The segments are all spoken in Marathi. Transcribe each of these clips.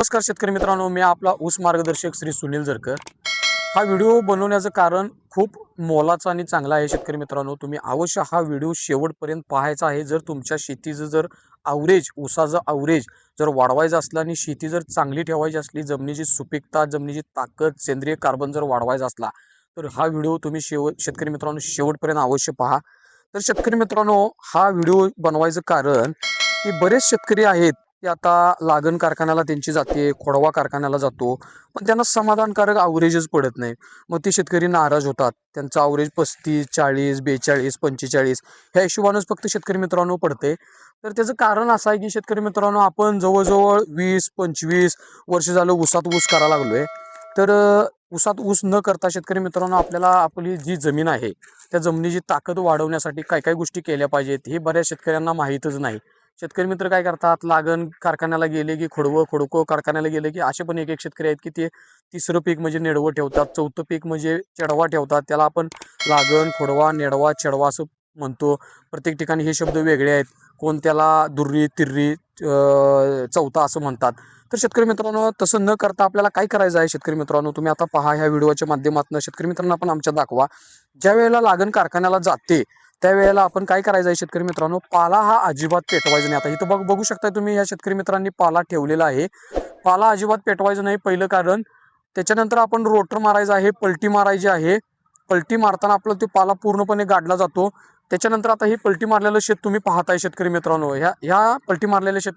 नमस्कार शेतकरी मित्रांनो, मी आपला ऊस मार्गदर्शक श्री सुनील जरकर। हा व्हिडिओ बनवण्याचं कारण खूप मोलाचा आणि चांगला आहे। शेतकरी मित्रांनो, तुम्ही अवश्य हा व्हिडिओ शेवटपर्यंत पाहायचा आहे। जर तुमच्या शेतीचं जर ऊसाचं ॲव्हरेज जर वाढवायचं असलं आणि शेती जर चांगली ठेवायची असली, जमिनीची सुपीकता, जमिनीची ताकद, सेंद्रिय कार्बन जर वाढवायचा असला, तर हा व्हिडिओ तुम्ही शेतकरी मित्रांनो शेवटपर्यंत अवश्य पहा। तर शेतकरी मित्रांनो, हा व्हिडिओ बनवायचं कारण की बरेच शेतकरी आहेत की आता लागण कारखान्याला त्यांची जाते, खोडवा कारखान्याला जातो, पण त्यांना समाधानकारक ॲव्हरेजच पडत नाही। मग ते शेतकरी नाराज होतात। त्यांचा ॲव्हरेज 35, 40, 42, 45 ह्या हिशोबानेच फक्त शेतकरी मित्रांनो पडते। तर त्याचं कारण असं आहे की शेतकरी मित्रांनो, आपण जवळजवळ 20-25 वर्ष झालं ऊसात ऊस करायला लागलोय। तर ऊसात ऊस न करता शेतकरी मित्रांनो, आपल्याला आपली जी जमीन आहे त्या जमिनीची ताकद वाढवण्यासाठी काय काय गोष्टी केल्या पाहिजेत हे बऱ्याच शेतकऱ्यांना माहीतच नाही। शेतकरी मित्र काय करतात, लागण कारखान्याला गेले की खोडको कारखान्याला गेले की असे पण एक शेतकरी आहेत की ते तिसरं पीक म्हणजे नेडवं ठेवतात, चौथं पीक म्हणजे चेडवा ठेवतात। त्याला आपण लागण, खोडवा, नेडवा, चेडवा असं म्हणतो। प्रत्येक ठिकाणी हे शब्द वेगळे आहेत। कोण त्याला दुर्री, तिर्री, चौथा असं म्हणतात। तर शेतकरी मित्रांनो, तसं न करता आपल्याला काय करायचं आहे शेतकरी मित्रांनो, तुम्ही आता पहा ह्या व्हिडिओच्या माध्यमातून शेतकरी मित्रांना पण आमच्या दाखवा। ज्या वेळेला लागण कारखान्याला जाते त्यावेळेला आपण काय करायचं आहे शेतकरी मित्रांनो, पाला हा अजिबात पेटवायचा नाही। आता इथं बघू शकता तुम्ही, या शेतकरी मित्रांनी पाला ठेवलेला आहे। पाला अजिबात पेटवायचं नाही, पहिलं कारण। त्याच्यानंतर आपण रोटर मारायचा आहे, पलटी मारायची आहे। पलटी मारताना आपला तो पाला पूर्णपणे गाडला जातो। त्याच्यानंतर आता ही पलटी मारलेलं शेत तुम्ही पाहताय शेतकरी मित्रांनो, ह्या पलटी मारलेल्या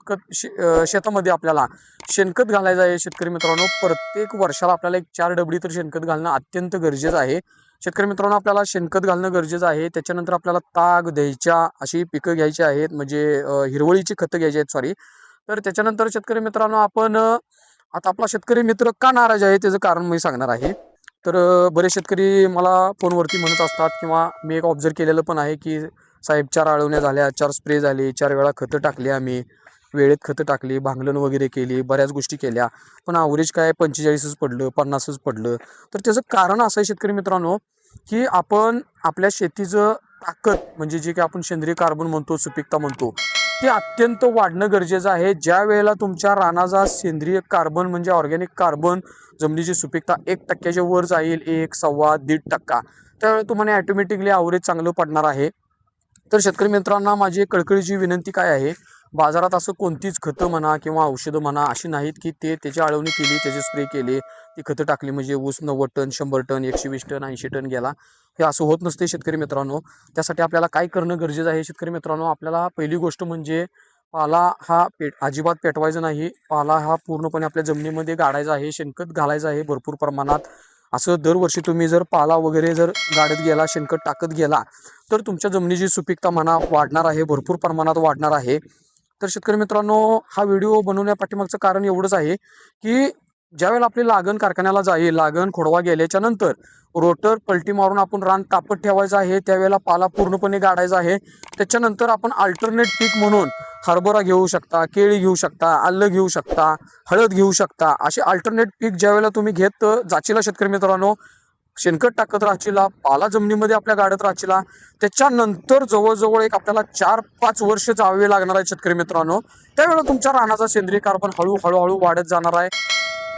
शेतामध्ये आपल्याला शेणखत घालायचं आहे। शेतकरी मित्रांनो, प्रत्येक वर्षाला आपल्याला एक 4 डबडी तर शेणखत घालणं अत्यंत गरजेचं आहे। शेतकरी मित्रांनो, आपल्याला शेणखत घालणं गरजेचं आहे। त्याच्यानंतर आपल्याला ताग, द्यायच्या अशी पिकं घ्यायची आहेत, म्हणजे हिरवळीची खतं घ्यायची आहेत, सॉरी। तर त्याच्यानंतर शेतकरी मित्रांनो, आपण आता आपला शेतकरी मित्र का नाराज आहे त्याचं कारण मी सांगणार आहे। तर बरेच शेतकरी मला फोनवरती म्हणत असतात किंवा मी एक ऑब्झर्व केलेलं पण आहे की साहेब 4 आळवण्या झाल्या, 4 स्प्रे झाले, 4 वेळा खतं टाकली, आम्ही वेळेत खतं टाकली, भांगलन वगैरे केली, बऱ्याच गोष्टी केल्या, पण ॲव्हरेज काय 45च पडलं, 50च पडलं। तर त्याचं कारण असं आहे शेतकरी मित्रांनो की आपण आपल्या शेतीचं ताकद म्हणजे जे की आपण सेंद्रिय कार्बन म्हणतो, सुपीकता म्हणतो, ते अत्यंत वाढणं गरजेचं आहे। ज्या वेळेला तुमच्या रानाचा सेंद्रिय कार्बन म्हणजे ऑर्गॅनिक कार्बन जमिनीची सुपीकता 1% वर जाईल, 1, सव्वा, 1.5%, त्यावेळेला तुम्हाला ऑटोमॅटिकली ॲव्हरेज चांगलं पडणार आहे। तर शेतकरी मित्रांना माझी कळकळीची विनंती काय आहे, बाजारात असं कोणतीच खतं म्हणा किंवा औषधं म्हणा अशी नाहीत की त्याची आळवणी केली, त्याचे स्प्रे केले, ती खतं टाकली म्हणजे ऊस 90 टन, 100 टन, 120 टन, 80 टन गेला। हे असं होत नसते शेतकरी मित्रांनो। त्यासाठी आपल्याला काय करणं गरजेचं आहे शेतकरी मित्रांनो, आपल्याला पहिली गोष्ट म्हणजे पाला हा अजिबात पेटवायचा नाही। पाला हा पूर्णपणे आपल्या जमिनीमध्ये गाडायचा आहे, शेणखत घालायचं आहे भरपूर प्रमाणात। असं दरवर्षी तुम्ही जर पाला वगैरे जर गाडत गेला, शेणखत टाकत गेला, तर तुमच्या जमिनीची सुपीकता म्हणा वाढणार आहे, भरपूर प्रमाणात वाढणार आहे। तर शेतकरी मित्रांनो, हा व्हिडिओ बनवण्या पाठीमागचं कारण एवढंच आहे की ज्यावेळेला आपली लागण कारखान्याला जाईल, लागण खोडवा गेल्याच्या नंतर रोटर पलटी मारून आपण रान तापत ठेवायचं आहे, त्यावेळेला पाला पूर्णपणे गाडायचा आहे। त्याच्यानंतर आपण अल्टरनेट पीक म्हणून हरभरा घेऊ शकता, केळी घेऊ शकता, आलं घेऊ शकता, हळद घेऊ शकता। असे अल्टरनेट पीक ज्यावेळेला तुम्ही घेत जाचीला शेतकरी मित्रांनो, शेणखत टाकत राहशीला, पाला जमिनीमध्ये आपल्या गाडत राहशीला, त्याच्यानंतर जवळजवळ एक आपल्याला 4-5 वर्ष जावे लागणार आहे शेतकरी मित्रांनो। त्यावेळेला तुमच्या रानाचा सेंद्रिय कार्बन हळूहळू वाढत जाणार आहे,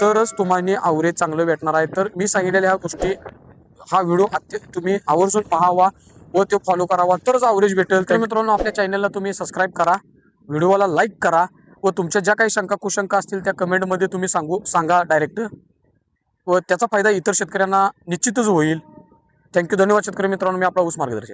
तरच तुम्हाला ॲव्हरेज चांगलं भेटणार आहे। तर मी सांगितलेल्या ह्या गोष्टी, हा व्हिडिओ तुम्ही आवर्जून पाहावा व तो फॉलो करावा, तरच ॲव्हरेज भेटेल। तर मित्रांनो, आपल्या चॅनलला तुम्ही सबस्क्राईब करा, व्हिडिओला लाईक करा व तुमच्या ज्या काही शंका कुशंका असतील त्या कमेंटमध्ये तुम्ही सांगा डायरेक्ट, व त्याचा फायदा इतर शेतकऱ्यांना निश्चितच होईल। थँक्यू, धन्यवाद शेतकरी मित्रांनो। मी आपला ऊस मार्गदर्शक।